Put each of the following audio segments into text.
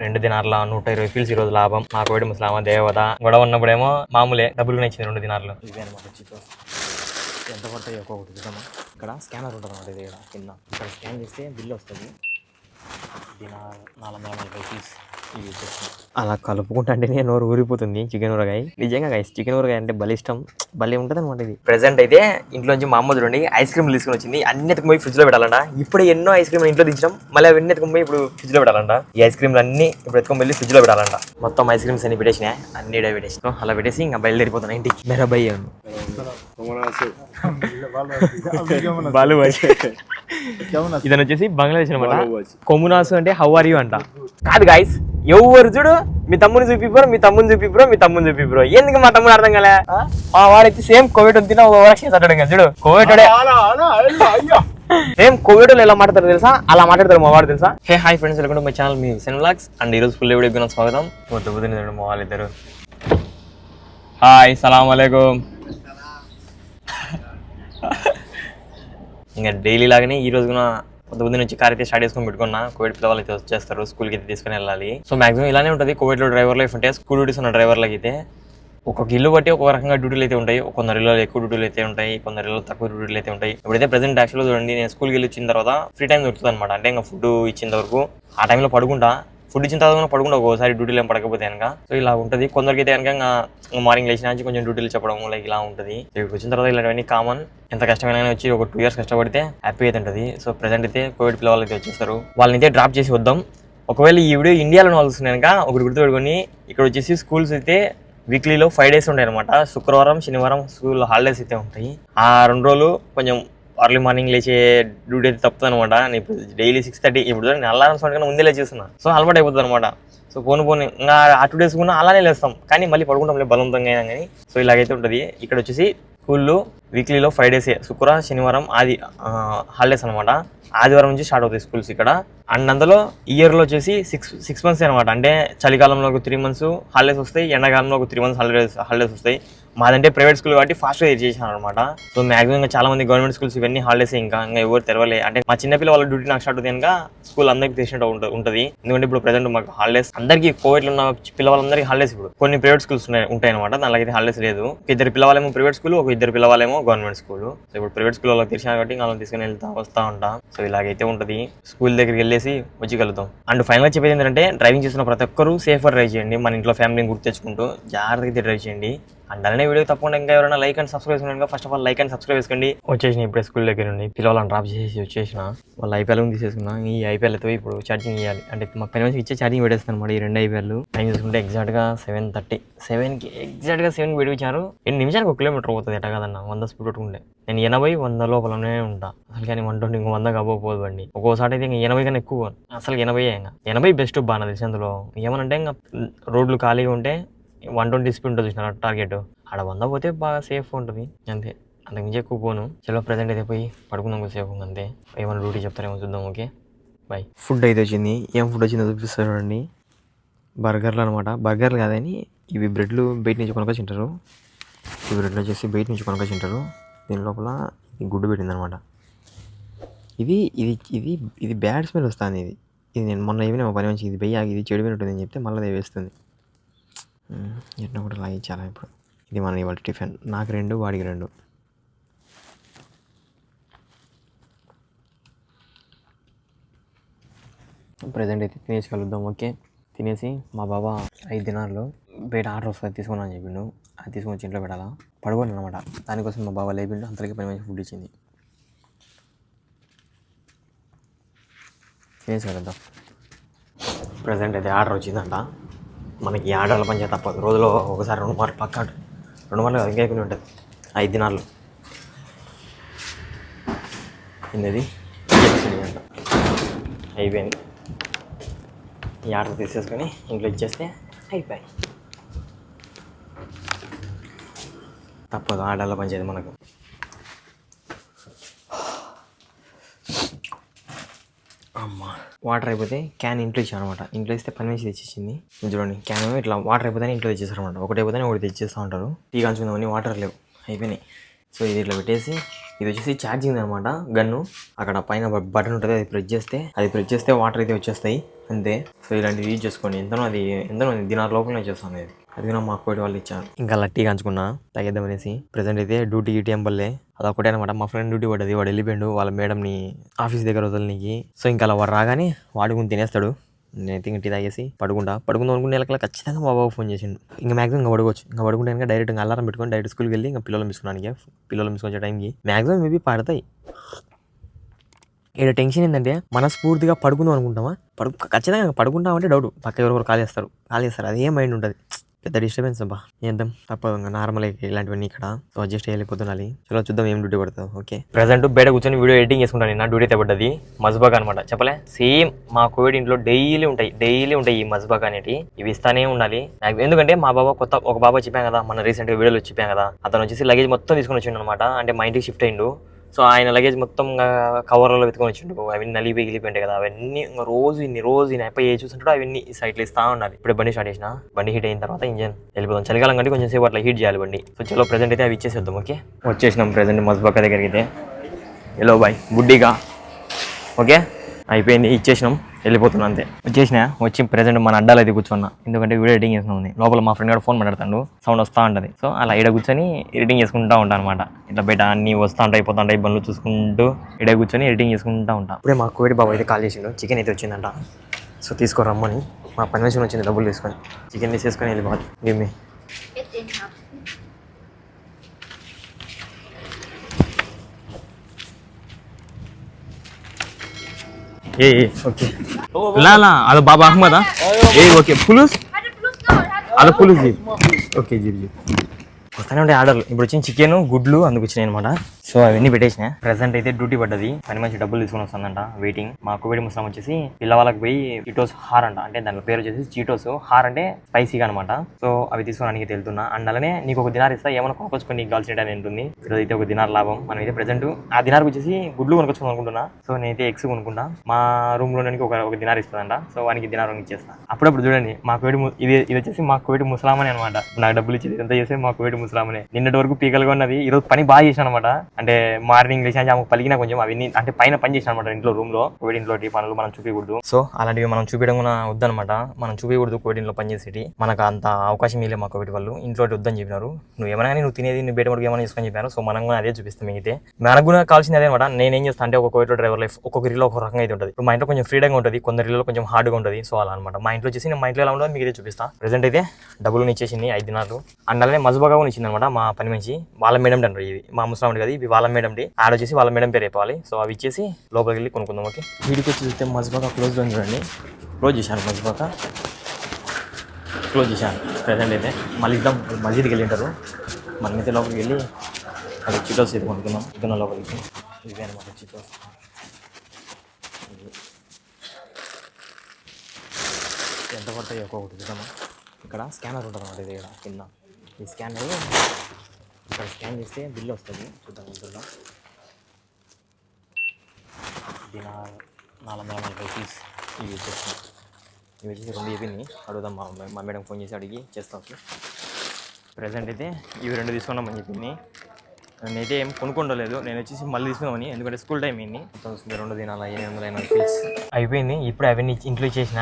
2 దినార్ల 120 feels ఈ రోజు లాభం. నాకు ఒకటి ముస్లామా దేవత గొడవ ఉన్నప్పుడేమో మామూలే డబ్బులు ఇచ్చింది 2 దినార్లు. ఇదే అనమాట చిత్రం. ఎంత పడతాయి ఒక్కొక్కటి చూద్దామా. ఇక్కడ స్కానర్ ఉంటుంది అనమాట. ఇది కింద ఇక్కడ స్కాన్ చేస్తే బిల్లు వస్తుంది. Dinar 440 feels. అలా కలుపుకుంటే నోరు ఊరిపోతుంది. చికెన్ ఊరగాయ నిజంగా గైస్, చికెన్ ఊరగాయ అంటే భలే ఇష్టం, భలే ఉంటుంది అనమాట. ఇది ప్రెసెంట్ అయితే ఇంట్లో నుంచి మా అమ్మ చూడండి ఐస్ క్రీమ్ తీసుకుని వచ్చింది. అన్ని ఎత్తుకుపోయి ఫ్రిడ్జ్ లో పెట్టాలంట. ఇప్పుడు ఎన్నో ఐస్ క్రీమ్ ఇంట్లో దించడం, మళ్ళీ అవన్నీ ఎత్తుకుపోయి ఇప్పుడు ఫ్రిడ్జ్ లో పెట్టాలంట. ఈ ఐస్ క్రీమ్లు అన్ని ఇప్పుడు ఎత్తుకొని వెళ్ళి ఫ్రిడ్జ్ లో పెట్టాలంట. మొత్తం ఐస్ క్రీమ్స్ అన్ని పెట్టేసినా, అన్ని పెట్టేసి అలా పెట్టేసి ఇంకా బయలుదేరిపోతున్నా ఇంటికి. మెరబై ఇదని వచ్చేసి బంగ్లాదేశ్ అనమాట. కొమునాసు అంటే హౌ ఆర్ యూ అంట. కాదు గాయస్, ఎవరు చూడు మీ తమ్ముని చూపిబ్రో, మీ తమ్ముని చూపిబ్రో, మీ తమ్ముని చూపిబ్రో. ఎందుకు మా తమ్ముడు అర్థం కదా. వాడైతే సేమ్ కోవిడ్ వచ్చిన చట్టడం కదా చూడు. కోవిడ్ సేమ్ కోవిడ్ ఎలా మాట్లాడతారు తెలుసా, అలా మాట్లాడతారు మా వాడు తెలుసా. Hey hi friends, welcome to my channel మీ సెన్ వ్లాగ్స్. అండ్ ఈరోజు ఫుల్ వీడియోకి స్వాగతం. పొద్దున మా వాళ్ళిద్దరు హాయ్ సలాం అలైకుం. ఇంకా డైలీ లాగానే ఈ రోజు కూడా పొద్దున్న నుంచి కార్ అయితే స్టార్ట్ చేసుకొని పెట్టుకున్నా. కోవిడ్ పిల్లలు అయితే వచ్చేస్తారు, స్కూల్కి అయితే తీసుకుని వెళ్ళాలి. సో మాక్సిమం ఇలానే ఉంటుంది కోవిడ్లో డ్రైవర్ లైఫ్ అంటే. స్కూల్ డ్యూటీస్ ఉన్న డ్రైవర్లకి అయితే ఒక్కొక్క ఇల్లు బట్టి ఒక్కొక్క రకంగా డ్యూటీలు అయితే ఉంటాయి. కొందరు ఇళ్ళు ఎక్కువ డ్యూటీలు అయితే ఉంటాయి, కొందరు ఇళ్ళు తక్కువ డ్యూటీలు అయితే ఉంటాయి. ఇప్పుడైతే ప్రెసెంట్ యాక్చువల్గా చూడండి, నేను స్కూల్కి వెళ్ళి వచ్చిన తర్వాత ఫ్రీ టైం దొరుకుతుంది అనమాట. అంటే ఇంకా ఫుడ్ ఇచ్చిన వరకు ఆ టైంలో పడుకుంటా. ఫుడ్ ఇచ్చిన తర్వాత పడుకుంటా ఒక్కోసారి డ్యూటీలు ఏం పడకపోతే కనుక. సో ఇలా ఉంటుంది. కొందరికి అయితే కనుక మార్నింగ్ లేచిన నుంచి కొంచెం డ్యూటీలు చెప్పడం లైక్ ఇలా ఉంటుంది. ఇక్కడికి వచ్చిన తర్వాత ఇలాంటివన్నీ కామన్. ఎంత కష్టమైనా వచ్చి ఒక 2 years కష్టపడితే హ్యాపీ అయితే ఉంటుంది. సో ప్రెసెంట్ అయితే కోవిడ్ పిల్లలు అయితే వచ్చేస్తారు. వాళ్ళని అయితే డ్రాప్ చేసి వద్దాం. ఒకవేళ ఈ వీడియో ఇండియాలో వస్తుంది కనుక ఒకటి గుర్తుపెట్టుకొని, ఇక్కడ వచ్చేసి స్కూల్స్ అయితే వీక్లీలో 5 days ఉంటాయి అనమాట. శుక్రవారం శనివారం స్కూల్ హాలిడేస్ అయితే ఉంటాయి. ఆ 2 రోజులు కొంచెం అర్లీ మార్నింగ్ లేచే డ్యూటీ అయితే తప్పుతుంది అనమాట. నేను ఇప్పుడు డైలీ 6:30 ఇప్పుడు నేను అల్లారం సౌండ్ కన్నా ముందే లేచేస్తున్నా. సో అలవాటు అయిపోతుంది అనమాట. సో పోను ఇంకా ఆ 2 days కూడా అలానే లేస్తాం, కానీ మళ్ళీ పడుకుంటాం బలవంతంగా అయినా కానీ. సో ఇలాగైతే ఉంటుంది. ఇక్కడ వచ్చేసి స్కూల్లో వీక్లీలో 5 days, శుక్రవారం శనివారం ఆది హాలిడేస్ అనమాట. ఆదివారం నుంచి స్టార్ట్ అవుతాయి స్కూల్స్ ఇక్కడ. అండ్ అందులో ఇయర్లో వచ్చేసి 6 months అనమాట. అంటే చలికాలంలో ఒక 3 months హాలిడేస్ వస్తాయి, ఎండాకాలంలో ఒక 3 months హాలిడేస్ వస్తాయి. మాదంటే ప్రైవేట్ స్కూల్ కాబట్టి ఫాస్ట్గా చేసాను అనమాట. సో మాక్సిమం చాలా మంది గవర్నమెంట్ స్కూల్స్ ఇవన్నీ హాలిడేస్ ఇంకా ఎవరు తెరవలే. అంటే మా చిన్నపిల్ల వాళ్ళ డ్యూటీ నాకు స్టార్ట్ అవుతుంది కనుక స్కూల్ అందరికీ తెలిసినట్టు ఉంటుంది. ఎందుకంటే ఇప్పుడు ప్రెసెంట్ మాకు హాలిడేస్ అందరికీ కోవిడ్లో ఉన్న పిల్లవాళ్ళందరికీ హాలిడేస్. ఇప్పుడు కొన్ని ప్రైవేట్ స్కూల్స్ ఉంటాయి అనమాట, దానికైతే హాలిడేస్ లేదు. 2 పిల్లవాళ్ళేమో ప్రైవేట్ స్కూల్, ఒక 2 పిల్లవాళ్ళేమో గవర్నమెంట్ స్కూల్. సో ఇప్పుడు ప్రైవేట్ స్కూల్ వాళ్ళకి తెలిసిన కాబట్టి వాళ్ళని తీసుకుని వస్తా ఉంటా. సో ఇలాగైతే ఉంటుంది. స్కూల్ దగ్గరికి వెళ్ళేసి వచ్చి కలుగుతాం. అండ్ ఫైనల్గా చెప్పేది ఏంటంటే, డ్రైవింగ్ చేస్తున్న ప్రతి ఒక్కరు సేఫర్ డ్రైవ్ చేయండి. మన ఇంట్లో ఫ్యామిలీని గుర్తు తెచ్చుకుంటూ జాగ్రత్తగా డ్రైవ్ చేయండి. అండ్ అలానే వీడియో తప్పకుండా ఇంకా ఎవరైనా లైక్ అండ్ సబ్స్క్రైబ్ చేసుకోండి. First of all like and subscribe చేసుకోండి. వచ్చేసిన ఇప్పుడు స్కూల్ దగ్గర నుండి పిల్లవాళ్ళని డ్రాప్ చేసి వచ్చేసిన. వాళ్ళ ఐపీఎల్ తీసేసుకున్నా. ఈ ఐపీఎల్తో ఇప్పుడు ఛార్జింగ్ ఇవ్వాలి. అంటే మా పని నుంచి ఇచ్చే ఛార్జింగ్ పెట్టేస్తాను అనమాట. ఈ 2 IPL టైం చూసుకుంటే ఎగ్జాక్ట్గా 7:30. 7కి ఎగ్జాక్ట్గా 7కి పెట్టించారు. 8 నిమిషానికి 1 kilometer పోతుంది. ఎట్ట కదన్నా 100 స్పీడ్ పెట్టుకుంటే నేను 80-100 లోపలనే ఉంటా. అసలు కానీ 120 ఇంకో 100 అవ్వకపోదు బండి. ఒక్కోసారి అయితే ఇంకా 80 కన్నా ఎక్కువ. అసలు 80 ఇంకా 80 బెస్ట్ బాగా తెలిసి. అందులో ఏమనంటే ఇంకా రోడ్లు ఖాళీగా ఉంటే 120 స్పీడ్ ఉంటుంది చూసిన టార్గెట్. ఆడ 100 పోతే బాగా సేఫ్ ఉంటుంది అంతే. అంతకు మించి ఎక్కువ పోను. చలో ప్రెజెంట్ అయితే పోయి పడుకుందాం సేఫ్ అంతే. ఏమైనా డ్యూటీ చెప్తారేమో చూద్దాం. Okay bye. ఫుడ్ అయితే వచ్చింది. ఏం ఫుడ్ వచ్చిందో చూపిస్తారు చూడండి. బర్గర్లు అనమాట. బర్గర్లు కాదని ఇవి బ్రెడ్లు బయట నుంచి కొనుక్కొచ్చి తింటారు. ఈ బ్రెడ్లు వచ్చేసి బయట నుంచి కొనుక్కొచ్చి తింటారు. దీని లోపల ఈ గుడ్డు పెట్టింది అనమాట. ఇది ఇది ఇది ఇది బ్యాడ్ స్మెల్ వస్తుంది. ఇది నేను మొన్న ఏమైనా మా పని మంచి ఇది బయ్య ఇది చెడిపోయినట్టుంది అని చెప్తే మళ్ళీ అది వేస్తుంది. ఎట్లా కూడా లాగించాలా ఇప్పుడు. ఇది మన ఇవాళ టిఫిన్. నాకు 2, వాడికి 2. ప్రజెంట్ అయితే తినేసి కలుద్దాం. ఓకే తినేసి మా బాబా 5 దినాల్లో బయట ఆర్డర్ వస్తుంది తీసుకున్నా అని చెప్పిండు. అది తీసుకొని వచ్చి ఇంట్లో పెట్టాలా పడుకోండి అనమాట. దానికోసం మా బాబా లేపిండు. అంతలోకి పని మంచి ఫుడ్ ఇచ్చింది. తినేసి కలుద్దాం. ప్రజెంట్ అయితే ఆర్డర్ వచ్చిందంట. మనకి ఆర్డర్ల పని చేత తప్పదు. రోజులో ఒకసారి 2 మార్లు పక్క 2 మార్లు ఇంకా ఎక్కువ ఉంటుంది. 5 దినాలు ఇది అంట. అయిపోయింది. ఈ ఆర్డర్ తీసేసుకొని ఇంట్లో ఇచ్చేస్తే అయిపోయి. తప్పదు ఆర్డర్ల పని చేయదు మనకు. అమ్మ వాటర్ అయిపోతే క్యాన్ ఇంట్లో ఇచ్చాను అనమాట. ఇంట్లో ఇస్తే పని మంచి తెచ్చేసింది. చూడండి క్యాన్ ఇట్లా వాటర్ అయిపోతే ఇంట్లో తెచ్చేస్తారు అనమాట. ఒకటి అయిపోతే ఒకటి తెచ్చేస్తూ ఉంటారు. టీ కాల్చుకుందామని వాటర్ లేవు, అయిపోయినాయి. సో ఇది ఇట్లా పెట్టేసి ఇది వచ్చేసి ఛార్జింగ్ అనమాట గన్ను. అక్కడ పైన బటన్ ఉంటుంది, అది ప్రెస్ చేస్తే వాటర్ అయితే వచ్చేస్తాయి అంతే. సో ఇలాంటివి యూజ్ చేసుకోండి. ఎంతనో దినాల లోపలనే వచ్చేస్తుంది అది మా కోటి వాళ్ళు ఇచ్చారు. ఇంకా లట్టి కాంచుకున్నా తగ్గేద్దామనేసి. ప్రెసెంట్ అయితే డ్యూటీ టెంపుల్లే అదొకటే అనమాట. మా ఫ్రెండ్ డ్యూటీ పడ్డది, వాడు వెళ్ళిపోయాడు వాళ్ళ మేడంని ఆఫీస్ దగ్గర వదలనీకి. సో ఇంకా అలా వాడు రాగానే వాడుకుని తినేస్తాడు. నేనైతే ఇంక టీ తాగేసి పడుకుందాం అనుకునే నెలకల్లా ఖచ్చితంగా మా బాబు ఫోన్ చేసిండు. ఇంకా మ్యాక్సిమం ఇంకా పడుకోవచ్చు. ఇంకా పడుకుంటే ఇంకా డైరెక్ట్ ఇంకా అలారం పెట్టుకొని డైరెక్ట్ స్కూల్కి వెళ్ళి ఇంకా పిల్లలు తీసుకొచ్చే టైంకి మ్యాక్సిమం మేబీ పడతాయి. ఇక్కడ టెన్షన్ ఏంటంటే మనస్ఫూర్తిగా పడుకుందాం అనుకుంటామా, ఖచ్చితంగా పడుకుంటామంటే డౌట్ పక్క ఎవరు కాల్ చేస్తారు అదే మైండ్ ఉంటుంది. పెద్ద డిస్టర్బెన్స్ అబ్బా. చేద్దాం తప్పదు, ఇంకా నార్మల్ ఇలాంటివన్నీ ఇక్కడ. సో అడ్జస్ట్ చేయలేకపోతున్నాలి. చలో చూద్దాం ఏం డ్యూటీ పడుతుంది. ఓకే ప్రెసెంట్ బయట కూర్చొని వీడియో ఎడిటింగ్ చేసుకుంటాను. నా డ్యూటీ అయితే పడ్డది మజ్బాగ్ అనమాట. చెప్పలే సేమ్ మా కోవిడ్ ఇంట్లో డైలీ ఉంటాయి ఈ మజ్బాగ్ అనేవి. ఇవి ఇస్తానే ఉండాలి. ఎందుకంటే మా బాబా ఒక బాబా చెప్పాం కదా, మన రీసెంట్గా వీడియోలో చెప్పాం కదా, అతను వచ్చేసి లగేజ్ మొత్తం తీసుకొని వచ్చిండు అనమాట. అంటే మా ఇంటికి షిఫ్ట్ అయ్యిండు. సో ఆయన లగేజ్ మొత్తం కవర్లలో వెతుకొని వచ్చిండు. అవన్నీ నలిగిపోయి కదా, అవన్నీ ఇంకా రోజు ఇన్ని అప్ప ఏ చూస్తుంటాడో అవన్నీ సైట్లు ఇస్తా ఉండాలి. ఇప్పుడు బండి స్టార్ట్ చేసిన, బండి హీట్ అయిన తర్వాత ఇంజన్ వెళ్ళిపోతాం. చలికాలం కంటే కొంచెం సేపు అట్లా హీట్ చేయాలి బండి. సో చలో ప్రెసెంట్ అయితే అవి ఇచ్చేసేద్దాం. ఓకే వచ్చేసినాం ప్రెసెంట్ మజ్బాక దగ్గరికి అయితే. హలో బాయ్ బుడ్డిగా ఓకే అయిపోయింది, ఇచ్చేసినాం, వెళ్ళిపోతున్నా అంతే. వచ్చి ప్రెసెంట్ మన అడ్డాలు అయితే కూర్చున్నా. ఎందుకంటే వీడియో ఎడిటింగ్ చేసుకున్నాం. లోపల మా ఫ్రెండ్ కూడా ఫోన్ మాట్లాడతాడు, సౌండ్ వస్తూ ఉంటుంది. సో అలా ఇక్కడ కూర్చొని ఎడిటింగ్ చేసుకుంటూ ఉంటాను అనమాట. ఇట్లా బయట అన్ని వస్తూ ఉంటాయి పోతూ ఉంటాయి బండ్లు చూసుకుంటూ ఇక్కడ కూర్చొని ఎడిటింగ్ చేసుకుంటూ ఉంటాను. ఇప్పుడే మా కోవిడ్ బాబు అయితే కాల్ చేసిండు, చికెన్ అయితే వచ్చిందంట. సో తీసుకోరమ్మని మా పని మనిషి వచ్చింది, డబ్బులు తీసుకొని చికెన్ తీసేసుకొని వెళ్ళిపోవాలి. గిమ్మి ओके ला ला ada Baba Ahmad ah okay पुलुस ada पुलुस जी ओके जी जी వస్తానే ఉండే ఆర్డర్లు. ఇప్పుడు వచ్చిన చికెన్ గుడ్లు అందుకు వచ్చినాయి అనమాట. సో అవన్నీ పెట్టేసిన. ప్రెసెంట్ అయితే డ్యూటీ పడ్డది, పని మంచి డబ్బులు తీసుకొని వస్తుందంట. వెయిటింగ్. మా కోవిడ్ ముస్లాం వచ్చేసి పిల్లవాళ్ళకి పోయి చీటోస్ హార్ అంట, అంటే దాని పేరు వచ్చేసి చీటోస్ హార్ అంటే స్పైసీగా అనమాట. సో అవి తీసుకోవడానికి వెళ్తున్నా. అండ్ అలానే నీకు ఒక దినార్ ఇస్తా, ఏమైనా కొనుకొచ్చుకొని నీకు కావాల్సిన అని ఉంటుంది. ఈరోజు అయితే ఒక దినార్ లాభం. మనం అయితే ప్రెసెంట్ ఆ దినార్కి వచ్చేసి గుడ్లు కొనుకొచ్చుకోవాలి అనుకుంటున్నా. సో నేనైతే ఎగ్స్ కొనుక్కుంటా. మా రూమ్ లో ఒక దినార్ ఇస్తుందంట. సో వానికి దినార్ ఇచ్చేస్తా. అప్పుడప్పుడు చూడండి మా కోవిడ్ ఇది వచ్చేసి మా కోవిడ్ ముస్లామని అనమాట. నాకు డబ్బులు ఇచ్చేది ఎంత చేస్తే మా కోవిడ్ ముస్లామనే. నిన్నటి వరకు పీకలుగా ఉన్నది, ఈరోజు పని బాగా చేశాను అనమాట. అంటే మార్నింగ్ లేచి పలిగినా కొంచెం అవన్నీ అంటే పైన పని చేశాను అనమాట ఇంట్లో రూమ్ లో. కోవిడ్ ఇంట్లో పనులు మనం చూపించకూడదు. సో అలాంటివి మనం చూపించడం కూడా వద్దనమాట. మనం చూపించకూడదు కోవిడ్ ఇంట్లో పని చేసేటి. మనకు అంత అవకాశం ఇవ్వలేదు మా కోవిడ్ వాళ్ళు. ఇంట్లో వద్దని చెప్పినారు. నువ్వు ఏమైనా కానీ నువ్వు తినేది నువ్వు బయట వరకు ఏమైనా చేసుకొని చెప్పారు. సో మనం కూడా అదే చూపిస్తాం. మిగితే మనకు కూడా కావాల్సింది అదే అనమాట. నేనేం చేస్తాను అంటే ఒక కోవిడ్ డ్రైవర్ లైఫ్ ఒక్కొక్కరిలో ఒక రకంగా అయితే ఉంటుంది. మా ఇంట్లో కొంచెం ఫ్రీడమ్ ఉంటుంది, కొందరిలో కొంచెం హార్డ్గా ఉంటుంది. సో అలా అనమాట. మా ఇంట్లో వచ్చేసి నేను మా ఇంట్లో ఎలా ఉంటుందో మీకు ఇదే చూపిస్తా. ప్రెసెంట్ అయితే డబ్బులు ఇచ్చేసింది 5 దినాలు. అండ్ అలానే మజ్బాగా కూడా ఇచ్చింది అనమాట మా పని మంచి. వాళ్ళ మేడం అంటారు, ఇవి మా ముస్లాం కదా, ఇవి వాళ్ళ మేడం ఆడ వచ్చేసి వాళ్ళ మేడం పేరు అయిపోవాలి. సో అవి ఇచ్చేసి లోపలికి వెళ్ళి కొనుక్కుందాం. ఓకే వీడికి వచ్చి చూస్తే మజ్బాగా క్లోజ్ అని చూడండి. క్లోజ్ చేశాను మజ్బాగా, క్లోజ్ చేశాను. ప్రెసెంట్ అయితే మళ్ళీ ఇద్దాం, మస్జిద్కి వెళ్ళి ఉంటారు. మనమైతే లోపలికి వెళ్ళి అక్కడ చిటోస్ అయితే కొనుక్కుందాం. ఇద్దరు లోపలికి ఇవే అనమాట చిటోస్. ఎంత పడతాయి ఒక్కొక్కటి చూద్దామా. ఇక్కడ స్కానర్ ఉంటుంది అన్నమాట. ఇది ఇక్కడ కింద ఈ స్కానర్ ఇక్కడ స్కాన్ చేస్తే బిల్లు వస్తుంది. చూద్దాం ఇందులో దినార్ 440 రూపీస్ ఇవి వచ్చేస్తాం. ఇవి వచ్చేసి 2 చెప్పింది. అడుగుదాం మా మేడం ఫోన్ చేసి అడిగి చేస్తాం. ప్రెసెంట్ అయితే ఇవి 2 తీసుకున్నామని చెప్పింది. నేనైతే ఏం కొనుక్కోలేదు, నేను వచ్చేసి మళ్ళీ తీసుకున్నామని. ఎందుకంటే స్కూల్ టైం అయింది. 2 దినాల 880 రూపీస్ అయిపోయింది. ఇప్పుడు అవన్నీ ఇంట్లో చేసిన.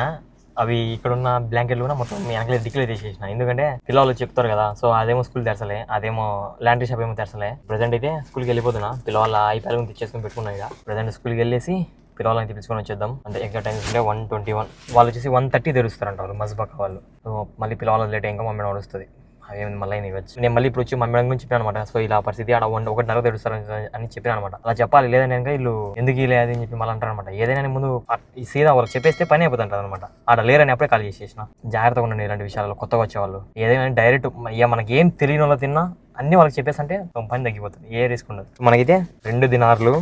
అవి ఇక్కడ ఉన్న బ్లాంకెట్లు కూడా మొత్తం వెనకలే డిక్లేర్ చేసేసిన. ఎందుకంటే పిల్లలు చెప్తారు కదా. సో అదేమో స్కూల్ తెరసలే, అదేమో లాండ్రీ షాప్ ఏమో తెరసలే. ప్రెసెంట్ అయితే స్కూల్కి వెళ్ళిపోతున్నా. పిల్లవాళ్ళ ఐప్యాడ్ తెచ్చేసుకుని పెట్టుకున్నాను. ఇక ప్రెసెంట్ స్కూల్కి వెళ్ళేసి పిల్లవాళ్ళని తెప్పించుకొని వచ్చేద్దాం. అంటే ఎగ్జాక్ట్ టైం ఉంటే 1:21. వాళ్ళు వచ్చేసి 1:30 తెరుస్తారంట వాళ్ళు మజ్బాక వాళ్ళు. సో మళ్ళీ పిల్లవాళ్ళ లేట్ ఇంకా మమ్మీ నడుస్తుంది. అవేమి మళ్ళీ ఇవ్వచ్చు. నేను మళ్ళీ ఇప్పుడు వచ్చి మా మేడం గురించి చెప్పాను అనమాట. సో ఇలా పరిస్థితి ఆడ 1:30 తెరుస్తారు అని చెప్పాను అనమాట. అలా చెప్పాలి, లేదని కనుక వీళ్ళు ఎందుకు లేదు అని చెప్పి మళ్ళీ అంటారు అనమాట. ఏదైనా ముందు సీదా వాళ్ళకి చెప్పేస్తే పని అయిపోతుంటారు అనమాట. ఆడ లేరని అప్పుడే కాల్ చేసేసిన. జాగ్రత్తగా ఉండండి ఇలాంటి విషయాలలో. కొత్తగా వచ్చేవాళ్ళు ఏదైనా డైరెక్ట్ మనకి ఏం తెలియని వాళ్ళు తిన్నా అన్ని వాళ్ళకి చెప్పేసి అంటే పని తగ్గిపోతుంది. ఏ రిస్క్ ఉండదు. మనకైతే 2 దినార్లు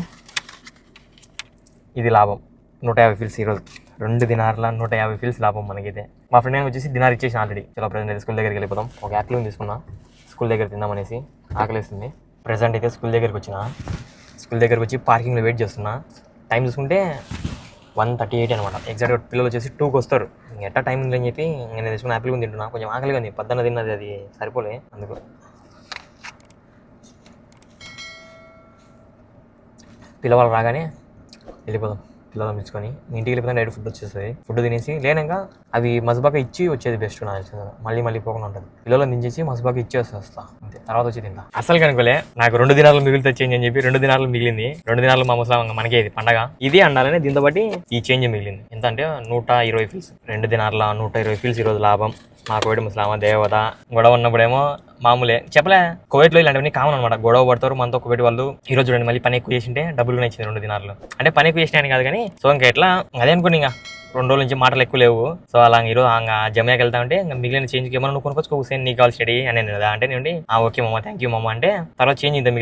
ఇది లాభం. 150 ఫీల్స్ ఈరోజు. 2 దినార్ల 150 ఫీల్స్ లాభం మనకైతే. మా ఫ్రెండ్ వచ్చేసి దినార్ ఇచ్చేసి ఆల్రెడీ. చలో ప్రెసెంట్ స్కూల్ దగ్గరికి వెళ్ళిపోతాం. ఒక యాక్టివ్ తీసుకున్నా, స్కూల్ దగ్గర తిందామనేసి. ఆకలిస్తుంది. ప్రెసెంట్ అయితే స్కూల్ దగ్గరికి వచ్చిన. స్కూల్ దగ్గరికి వచ్చి పార్కింగ్లో వెయిట్ చేస్తున్నా. టైం చూసుకుంటే 1:38 అనమాట. ఎగ్జాక్ట్గా పిల్లలు వచ్చేసి 2కి వస్తారు. ఎట్టా టైం ఉందని చెప్పి నేను తీసుకున్న యాపిల్ కూడా తింటున్నా. కొంచెం ఆకలిగా ఉంది, పొద్దున్న తిన్నది అది సరిపోలే అందుకు. పిల్లవాళ్ళు రాగానే వెళ్ళిపోదాం. పిల్లలు తెచ్చుకొని ఇంటికి వెళ్ళిపోతే డైరెక్ట్ ఫుడ్ వచ్చేస్తుంది. ఫుడ్ తినేసి లేనంగా అవి మస్బాగా ఇచ్చి వచ్చేది బెస్ట్ నాకు తెలిసింది. మళ్ళీ పోకుండా ఉంటుంది. పిల్లలు దించేసి మస్బాగా ఇచ్చేసి వస్తా అంతే. తర్వాత వచ్చి తింటా. అసలు కనుకోలే నాకు 2 దినాలు మిగిలితే చేంజ్ అని చెప్పి 2 దినాలు మిగిలింది. 2 దినాలు మా ముసలాం మనకే ఇది పండగ ఇది అండాలని దీంతో బట్టి ఈ చేంజ్ మిగిలింది. ఎంత అంటే 120 ఫీల్స్. 2 దినాల 120 ఫీల్స్ ఈరోజు లాభం. మా కోవిడ్ ముసలామా దేవత. గొడవ ఉన్నప్పుడేమో మామూలే చెప్పలే. కోవిడ్లో ఇలాంటివన్నీ కామన్ అనమాట. గొడవ పడతారు మనతో కోవిడ్ వాళ్ళు. ఈ రోజు చూడండి మళ్ళీ పని ఎక్కువ చేసింటే డబ్బులు కూడా ఇచ్చింది 2 దినాలు. అంటే పని ఎక్కువ చేసినా అని కాదు కానీ సో ఇంకా ఎట్లా అదే అనుకోండి. ఇంకా 2 రోజుల నుంచి మాటలు ఎక్కువ లేవు. సో అలా ఈరోజు జమ్యాకి వెళ్తా ఉంటే ఇంకా మిగిలిన చేంజ్కి ఏమన్నా నువ్వు కొనుక్కొచ్చుకో హుసేన్ నీకు కావాలి స్టడీ అని కదా అంటే నేను ఓకే మమ్మ థ్యాంక్ యూ మమ్మ అంటే తర్వాత చేంజ్ ఇంత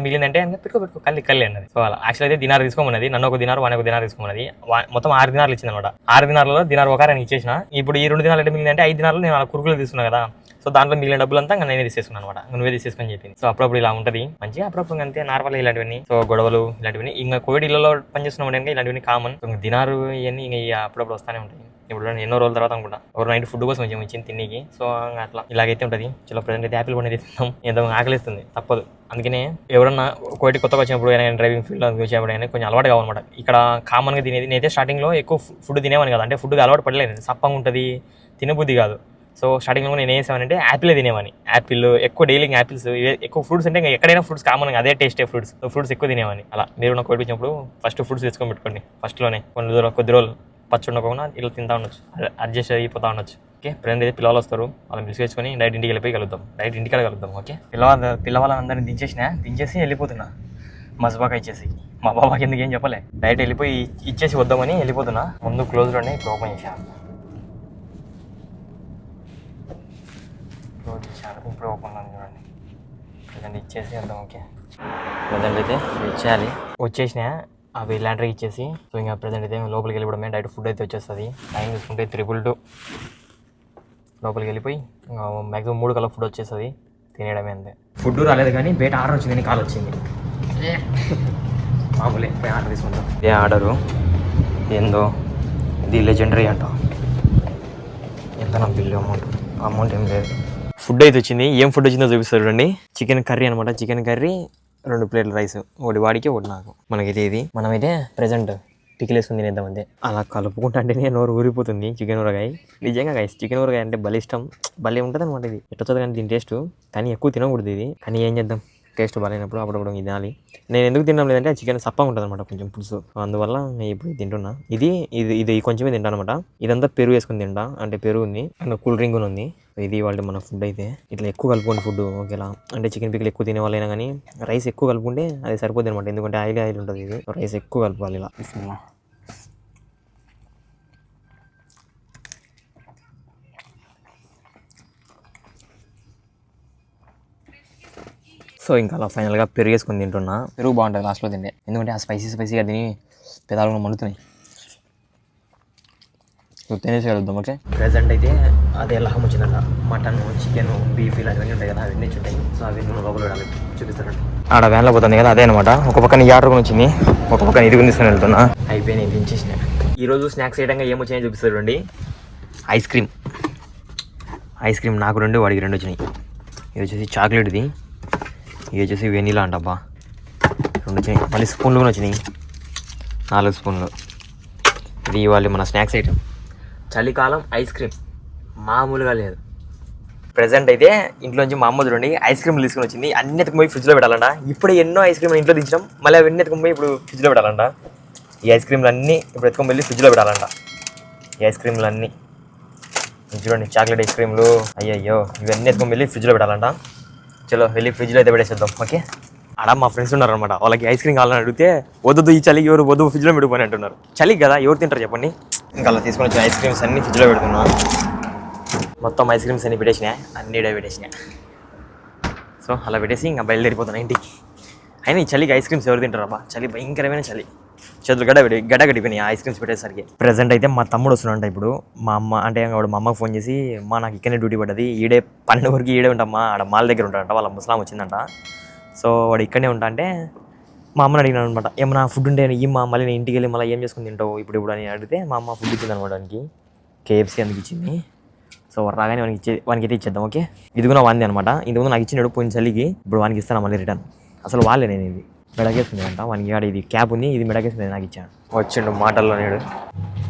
మిగిలింది అంటే పెట్టుకో కల్లి అన్నది. సో అలా యాక్చువల్ అయితే దినారు తీసుకోమన్నది. నన్ను ఒక దినారు వాని ఒక దినారు తీసుకోమన్నది. మొత్తం 6 దినాలు ఇచ్చింది అనమాట. 6 దినాలలో దినారు ఒక ఆయన ఇచ్చేసిన. ఇప్పుడు ఈ 2 దినాలు అంటే మిగిలింది అంటే 5 దినాలు నేను అలా కురుకులు తీసుకున్నా కదా. సో దాంట్లో మిగిలిన డబ్బులంతా నేనే తీసేసుకున్నాను అనమాట. నువ్వే తీసేసుకొని చెప్పింది. సో అప్పుడప్పుడు ఇలా ఉంటుంది మంచిగా. అప్పుడప్పుడు అంతే నార్మల్ ఇలాంటివన్నీ. సో గొడవలు ఇలాంటివన్నీ ఇంకా కోవిడ్ ఇళ్లలో పనిచేస్తున్నాం ఇలాంటివన్నీ కామన్. దినారు ఇవన్నీ ఇంకా అప్పుడప్పుడు వస్తానే ఉంటాయి. ఇప్పుడు ఎన్నో రోజుల తర్వాత అనుకుంటా ఒక నైట్ ఫుడ్ కోసం వచ్చి వచ్చింది తిన్నీకి. సో అట్లా ఇలాగైతే ఉంటుంది. చలో ప్రజెంట్ అయితే యాపిల్ పండు తింటాం. ఎంత ఆకలిస్తుంది తప్పదు. అందుకనే ఎవరన్నా కోవిడ్ కొత్తగా వచ్చినప్పుడు అయినా డ్రైవింగ్ ఫీల్డ్ వచ్చినప్పుడు అయినా కొంచెం అలవాటు కావాలన్నమాట. ఇక్కడ కామన్గా తినేది నేనైతే స్టార్టింగ్లో ఎక్కువ ఫుడ్ తినేవాని కదా. అంటే ఫుడ్గా అలవాటు పడలేదు. సప్పంగా ఉంటుంది తినబుద్ధి కాదు. సో స్టార్టింగ్లో నేను ఏం చేసానంటే యాపిలే తినేవాని. యాపిల్ ఎక్కువ డైలీ యాపిల్స్ ఎక్కువ ఫ్రూట్స్ అంటే ఇంకా ఎక్కడైనా ఫ్రూట్స్ కామన్ అదే టేస్టే ఫ్రూట్స్ ఎక్కువ తినేవాని. అలా మీరు నాకు కోవిడ్ వచ్చినప్పుడు ఫస్ట్ ఫ్రూట్స్ తెచ్చుకొని పెట్టుకోండి. ఫస్ట్లోనే కొద్ది రోజులు పచ్చి ఉండకుండా ఇలా తింటా ఉండొచ్చు. అడ్జస్ట్ అయిపోతా ఉండొచ్చు. ఓకే ఫ్రెండ్ అయితే పిల్లలు వస్తారు. వాళ్ళని పిలుచుకొని డైరెక్ట్ ఇంటికి వెళ్ళిపోయి కలుద్దాం. ఓకే పిల్లవాళ్ళందరినీ దించేసి వెళ్ళిపోతున్నా. మస్బాగా ఇచ్చేసి మా బాబాకి ఎందుకు ఏం చెప్పలే. డైరెక్ట్ వెళ్ళిపోయి ఇచ్చేసి వద్దామని వెళ్ళిపోతున్నా. ముందు క్లోజ్లోనే ఇప్పుడు ఓపెన్ చేశాను. ఇప్పుడు ఓపెన్ ఉంది చూడండి. ప్రజెంట్ ఇచ్చేసి వెళ్దాం. ఓకే ప్రజెంట్ అయితే ఇచ్చేయాలి. వచ్చేసిన అవి ల్యాండర్కి ఇచ్చేసి సో ఇంకా ప్రజెంట్ అయితే లోపలికి వెళ్ళిపోవడమే. డైరెక్ట్ ఫుడ్ అయితే వచ్చేస్తుంది. టైం చూసుకుంటే 222 లోపలికి వెళ్ళిపోయి మ్యాక్సిమం 3 కల్లా ఫుడ్ వచ్చేస్తుంది. తినేయడమే అంతే. ఫుడ్ రాలేదు కానీ బయట ఆర్డర్ వచ్చిందని కాల్ వచ్చింది. మామూలే పోయి ఆర్డర్ తీసుకుంటాం. ఇదే ఆర్డరు ఏందో ఇది లెజెండరీ అంట. ఎంత నా బిల్లు అమౌంట్ ఏం లేదు. ఫుడ్ అయితే వచ్చింది. ఏం ఫుడ్ వచ్చిందో చూపిస్తారు చూడండి. చికెన్ కర్రీ అనమాట. చికెన్ కర్రీ 2 ప్లేట్ల రైస్. ఒకటి వాడికి ఒకటి నాకు. మనకైతే ఇది మనమైతే ప్రెజెంట్ పికిల్ వేసుకుని తినేద్దాం అంతే. అలా కలుపుకుంటా అంటేనే నోరు ఊరిపోతుంది. చికెన్ ఊరగాయ నిజంగా గైస్ చికెన్ ఊరగాయ అంటే భలే ఇష్టం. భలే ఉంటుంది అనమాట. ఇది ఎట్టొచ్చదు కానీ దీని టేస్ట్ కానీ ఎక్కువ తినకూడదు ఇది. కానీ ఏం చేద్దాం టేస్ట్ బాగాలేనప్పుడు అప్పుడప్పుడు ఇది తినాలి. నేను ఎందుకు తినడం లేదంటే చికెన్ సప్పగా ఉంటుంది అనమాట కొంచెం పులుసు. అందువల్ల నేను ఇప్పుడు తింటున్నా. ఇది కొంచెమే తింటాను అనమాట. ఇదంతా పెరుగు వేసుకుని తింటా. అంటే పెరుగు ఉంది అండ్ కూల్ డ్రింక్ ఉంది. ఇది వాళ్ళు మన ఫుడ్ అయితే ఇట్లా ఎక్కువ కలుపుకోండి ఫుడ్ ఓకేలా. అంటే చికెన్ పిక్కలు ఎక్కువ తినే వాళ్ళైనా కానీ రైస్ ఎక్కువ కలుపుకుంటే అది సరిపోద్ది అనమాట. ఎందుకంటే ఆయిల్ ఉంటుంది. ఇది రైస్ ఎక్కువ కలుపుకోవాలి ఇలా. సో ఇంకా అలా ఫైనల్గా పెరుగు వేసుకొని తింటున్నా. పెరుగు బాగుంటుంది లాస్ట్లో తింటే. ఎందుకంటే ఆ స్పైసీగా తిని పెదాలు మండుతున్నాయి. తినేసి కలుద్దాం. ఓకే ప్రెజెంట్ అయితే అదే లహం వచ్చిందంట. మటన్ చికెన్ బీఫ్ ఇలాంటివన్నీ ఉంటాయి కదా. అవన్నీ ఉంటాయి. సో అవి నువ్వు లోపల వెళ్ళాలి చూపిస్తారంట. ఆడ వ్యాన్లో పోతుంది కదా అదే అనమాట. ఒక పక్కన ఈ ఆర్డర్ వచ్చింది. ఒక పక్కన ఇది తీసుకొని వెళ్తున్నా. అయిపోయినాయి దించేసిన. ఈరోజు స్నాక్స్ ఐటంగా ఏమొచ్చినాయో చూపిస్తారు చూడండి. ఐస్ క్రీమ్ నాకు 2 వాడికి 2 వచ్చినాయి. ఇది వచ్చేసి చాక్లెట్ది. ఇది వచ్చేసి వెనీలా అంటబ్బా 2 వచ్చినాయి. మళ్ళీ స్పూన్లు కూడా వచ్చినాయి 4 స్పూన్లు. ఇది ఇవాళ మన స్నాక్స్ ఐటమ్. చలికాలం ఐస్ క్రీమ్ మామూలుగా లేదు. ప్రెజెంట్ అయితే ఇంట్లోంచి మా అమ్మ చూడండి ఐస్ క్రీమ్లు తీసుకుని వచ్చింది. అన్ని ఎత్తుకుపోయి ఫ్రిడ్జ్లో పెట్టాలంట. ఇప్పుడు ఎన్నో ఐస్ క్రీమ్ ఇంట్లో దించడం మళ్ళీ అవన్నీ ఎత్తుకుపోయి ఇప్పుడు ఫ్రిడ్జ్లో పెట్టాలంట. ఈ ఐస్ క్రీమ్లు అన్నీ ఇప్పుడు ఎత్తుకొని వెళ్ళి ఫ్రిడ్జ్లో పెట్టాలంట. ఈ ఐస్ క్రీమ్లు అన్నీ చూడండి. చాక్లెట్ ఐస్ క్రీమ్లు అయ్యయ్యో ఇవన్నీ ఎత్తుకొని వెళ్ళి ఫ్రిడ్జ్లో పెట్టాలంట. చలో వెళ్ళి ఫ్రిడ్జ్లో అయితే పెట్టేసేద్దాం. ఓకే ఆడ మా ఫ్రెండ్స్ ఉన్నారనమాట. వాళ్ళకి ఐస్ క్రీమ్ కావాలని అడిగితే వద్దు ఈ చలికి ఎవరు వద్దు ఫ్రిడ్జ్లో పెట్టుకొని అంటున్నారు. చలికి కదా ఎవరు తింటారు చెప్పండి. ఇంకా అలా తీసుకొని వచ్చిన ఐస్ క్రీమ్స్ అన్నీ ఫ్రిడ్జ్లో పెడుతున్నా. మొత్తం ఐస్ క్రీమ్స్ అన్నీ పెట్టేసినాయి. అన్నీ పెట్టేసినాయి. సో అలా పెట్టేసి ఇంకా బయలుదేరిపోతున్నా ఇంటికి. అయినా ఈ చలికి ఐస్ క్రీమ్స్ ఎవరు తింటారు అబ్బా. చలి భయంకరమైన చలి. చేతులు గడ్డ గడిపోయినాయి ఐస్ క్రీమ్స్ పెట్టేసరికి. ప్రెజెంట్ అయితే మా తమ్ముడు వస్తున్నాడంట. ఇప్పుడు మా అమ్మ అంటే వాడు మా అమ్మకి ఫోన్ చేసి మా నాకు ఇక్కడనే డ్యూటీ పడ్డది. 12 వరకు ఈడే ఉంటామ్మా. ఆడ మాల్ దగ్గర ఉంటాడంట. వాళ్ళ ముస్లాం వచ్చిందంట. సో వాడు ఇక్కడనే ఉంటా అంటే మా అమ్మని అడిగినాను అనమాట. ఏమన్నా ఫుడ్ ఉంటే ఇమ్మా మళ్ళీ నేను ఇంటికి వెళ్ళి మళ్ళీ ఏం చేసుకుని తింటావు ఇప్పుడు అని అడిగితే మా అమ్మ ఫుడ్ ఇచ్చింది అనమాట. వానికి KFC అందుకు ఇచ్చింది. సో రాగానే వానికి అయితే ఇచ్చేద్దాం. ఓకే ఇది కూడా వాంది అనమాట. ఇంతకుముందు నాకు ఇచ్చినాడు పోయిన చలికి. ఇప్పుడు వానికి ఇస్తాను మళ్ళీ రిటర్న్. అసలు వాళ్ళే నేను ఇది మెడకేస్తుంది అంట మనకి ఆడ ఇది క్యాప్ ఉంది, ఇది మెడకేస్తుంది నాకు ఇచ్చాను. వచ్చిండు మాటల్లో నేడు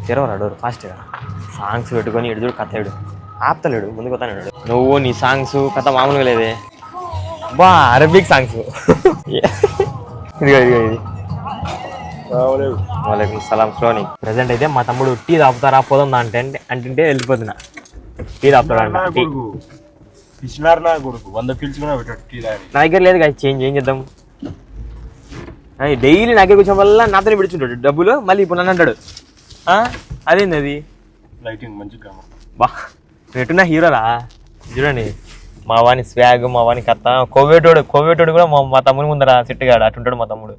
తెరవరా డోర్ ఫాస్ట్గా. సాంగ్స్ పెట్టుకొని ఎడుదుడు కథాడు ఆపుతలేడు, ముందుకు వస్తాడు. నువ్వు నీ సాంగ్స్ కథ మామూలుగా లేదే బా, అరబిక్ సాంగ్స్. ఇదిగో ఇదిగో ఇది. వాలేకుమ్ సలాం స్లోని. ప్రజెంట్ అయితే మా తమ్ముడు టీ తాపుతారా పోదాం అంటే అంటే వెళ్ళిపోతున్నా. టీ తాపుతాడు అంట. నా దగ్గర లేదు కదా, చేంజ్ ఏం చేద్దాం. డైలీ నా దగ్గర కూర్చోడం వల్ల నాతోనే పిడుచుంటాడు డబ్బులు, మళ్ళీ ఇప్పుడు నన్ను అంటాడు అదేంది అది లైటింగ్ మంచిగా బా. ఎట్టున్నా హీరోరా చూడండి. మా వాని స్వాగ్, మా వాని కథ. కోవేటోడు కూడా మా తమ్ముని ముందర సిట్టుగాడు అటుంటాడు మా తమ్ముడు.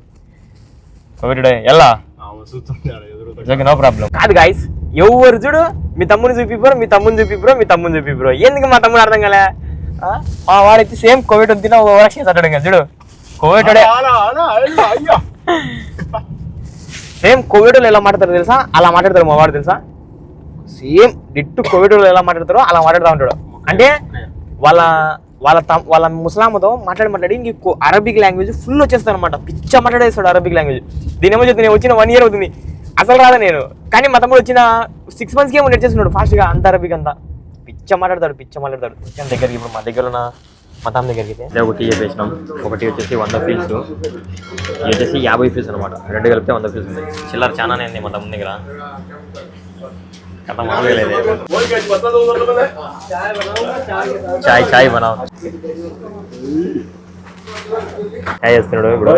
కోవేటోడే ఎలా నో ప్రాబ్లం. కాదు గాయస్, ఎవరు చూడు మీ తమ్ముని చూపిబ్రో, మీ తమ్ముని చూపిబ్రో, మీ తమ్ముని చూపిబ్రో. ఎందుకు మా తమ్ముడు అర్థం కాలే. మా వాడైతే సేమ్ కోవిడ్ తిన ఒక రక్షణ తట్టడు కదా చూడు. కోవిటోడే సేమ్ కోవిడ్ ఎలా మాట్లాడతారు తెలుసా, అలా మాట్లాడతారు మా వాడు తెలుసా. సేమ్ డిట్టు కోవిడ్ ఎలా మాట్లాడతారో అలా మాట్లాడుతూ ఉంటాడు. అంటే వాళ్ళ ముస్లాంతో మాట్లాడి ఇంక అరబిక్ లాంగ్వేజ్ ఫుల్ వచ్చేస్తాను అనమాట. పిచ్చ మాట్లాడేస్తాడు అరబిక్ లాంగ్వేజ్. దీని ఏమో చెప్తే నేను వచ్చిన 1 year అవుతుంది అసలు రాదా నేను. కానీ మా తమ్ముడు వచ్చిన 6 months ఏమో నేర్చేస్తున్నాడు ఫాస్ట్గా అంత అరబిక్ అంతా. పిచ్చ మాట్లాడతాడు. వచ్చాను దగ్గరికి. ఇప్పుడు మా దగ్గర ఉన్న మా తమ్ముడి దగ్గరికి అయితే ఒక టీ చెప్పేసినాం. ఒకటి వచ్చేసి 100 ఫీల్స్, ఇది వచ్చేసి 50 ఫీల్స్ అనమాట. 2 కలిపితే 100 ఫీల్స్ ఉంది. చిల్లర చాలానే ఉంది మా తమ్ముడి దగ్గర. కథ మామూలుగా లేదు. చాయ్ బనావ్ చాయ్ చేస్తున్నాడు ఇప్పుడు.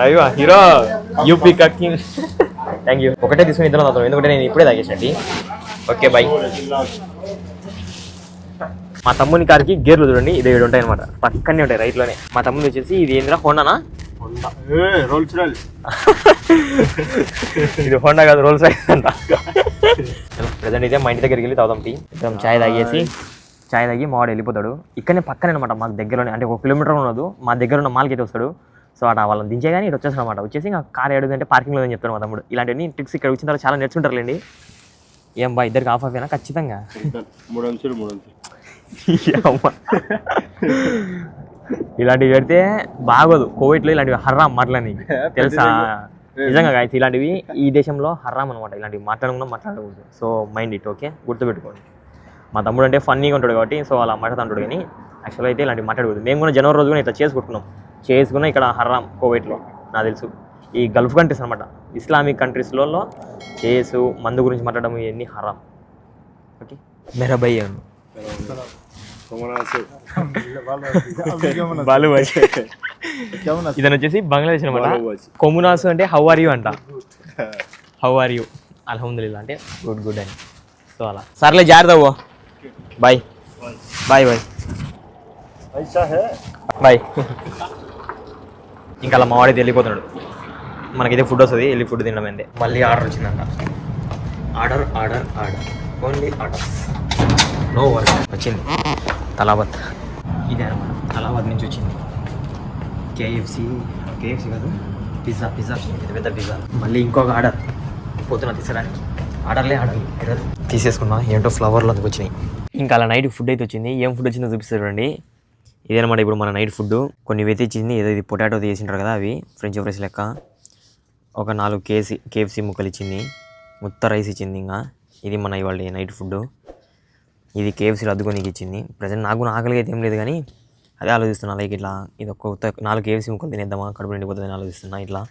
అయ్యో హీరో యూపీ కకింగ్. Thank you. ఒకటే తీసుకుని ఇద్దరం తాగుతాం, ఎందుకంటే నేను ఇప్పుడే తాగేసండి. Okay by. మా తమ్ముని కార్కి గేర్లు చూడండి, ఇది 7 ఉంటాయి అనమాట. పక్కనే ఉంటాయి రైట్లోనే. మా తమ్ముని వచ్చేసి ఇది ఏంద్రా హోండానా, ఇది హోండా కాదు రోల్స్ రాయిస్ అంట. ప్రజెంట్ అయితే మా ఇంటి దగ్గరికి వెళ్ళి తాగుతాం టీ. ఇద్దరం చాయ్ తాగి మా వాడు వెళ్ళిపోతాడు. ఇక్కడనే పక్కనే అనమాట, మాకు దగ్గరలోనే. అంటే 1 kilometer ఉన్నది. మా దగ్గర ఉన్న మాల్కి అయితే వస్తాడు. సో అక్కడ వాళ్ళని దించే కానీ ఇటు వచ్చేస్తాడు అనమాట. వచ్చేసి ఇంకా కార్ ఏడుదంటే పార్కింగ్లో అని చెప్తాను మా తమ్ముడు. ఇలాంటివన్నీ ట్రిక్స్ ఇక్కడ వచ్చిన తర్వాత చాలా నేర్చుకుంటారులేండి. ఏం బా ఇద్దరికి ఆఫ్ అయినా ఖచ్చితంగా 3 అంచులు. ఇలాంటివి పెడితే బాగోదు. కోవిడ్లో ఇలాంటివి హర్రాం మాటలని తెలుసా. నిజంగా గాయస్ ఇలాంటివి ఈ దేశంలో హర్రాం అనమాట. ఇలాంటివి మాట్లాడకూడదు. సో మైండ్ ఇట్ ఓకే, గుర్తుపెట్టుకోండి. మా తమ్ముడు అంటే ఫన్నీగా ఉంటాడు కాబట్టి సో అలా మాట్లాడుతుంటాడు. కానీ యాక్చువల్గా అయితే ఇలాంటివి మాట్లాడకూడదు. మేము కూడా జనవరి రోజు కూడా ఇట్లా చేసుకున్నాం ఇక్కడ హర్రాం కోవిడ్లో. నాకు తెలుసు ఈ గల్ఫ్ కంట్రీస్ అనమాట, ఇస్లామిక్ కంట్రీస్లలో చేసు మందు గురించి మాట్లాడడం ఇవన్నీ హర్రాం. ఓకే మెరా భయ్ ఇదని వచ్చేసి బంగ్లాదేశ్ అనమాట. కొమునాసు అంటే హౌ ఆర్ యూ అంట. హౌ ఆర్ యూ అల్హమ్దులిల్లా అంటే గుడ్ అని. సో అలా సర్లే జాగ్రత్త. బాయ్. ఇంకా అలా మా వాడైతే వెళ్ళిపోతున్నాడు. మనకైతే ఫుడ్ వస్తుంది, వెళ్ళి ఫుడ్ తినడం అంతే. మళ్ళీ ఆర్డర్ వచ్చిందంట. Order only order, no work. వచ్చింది తలాబత్. ఇదే అనమాట, తలాబత్ నుంచి వచ్చింది. కేఎఫ్సి కాదు, పిజ్జా పెద్ద పిజ్జా. మళ్ళీ ఇంకొక ఆర్డర్ పోతున్నా తీసడానికి. ఆర్డర్ తీసేసుకున్నా. ఏంటో ఫ్లవర్లు అందుకు వచ్చినాయి. ఇంకా అలా నైట్ ఫుడ్ అయితే వచ్చింది. ఏం ఫుడ్ వచ్చిందో చూపిస్తారు చూడండి. ఇదేనమాట ఇప్పుడు మన నైట్ ఫుడ్. కొన్ని వెతి ఇచ్చింది, ఏదో ఇది పొటాటో చేసింటారు కదా, అవి ఫ్రెంచ్ ఫ్రైస్ లెక్క. ఒక 4 కేఎఫ్సి ముక్కలు ఇచ్చింది. మొత్తం రైస్ ఇచ్చింది. ఇంకా ఇది మన ఇవాళ నైట్ ఫుడ్. ఇది కేఎఫ్సీలో అద్దుకోనికి ఇచ్చింది. ప్రజెంట్ నాకు ఆకలిగా అయితే ఏం లేదు, కానీ అదే ఆలోచిస్తున్నా. లైక్ ఇట్లా ఇది ఒక 4 కేఎఫ్సీ ముక్కలు తినేద్దామా, కడుపు నిండిపోతుందని ఆలోచిస్తున్నా. ఇట్లా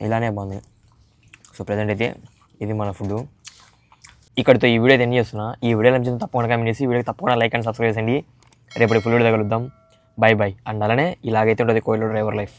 ఇలానే బాగుంది. సో ప్రజెంట్ అయితే ఇది మన ఫుడ్. ఇక్కడితో ఈ వీడియో అయితే ఎండ్ చేస్తున్నా. ఈ వీడియోలో నచ్చితే తప్పకుండా కామెంట్ చేసి వీడియోకి తప్పకుండా లైక్ అండ్ సబ్స్క్రైబ్ చేయండి. రేపటి ఫుల్ వీడియో తగులుద్దాం. బై. అండ్ అలానే ఇలాగైతే ఉంటుంది కోయిలో డ్రైవర్ లైఫ్.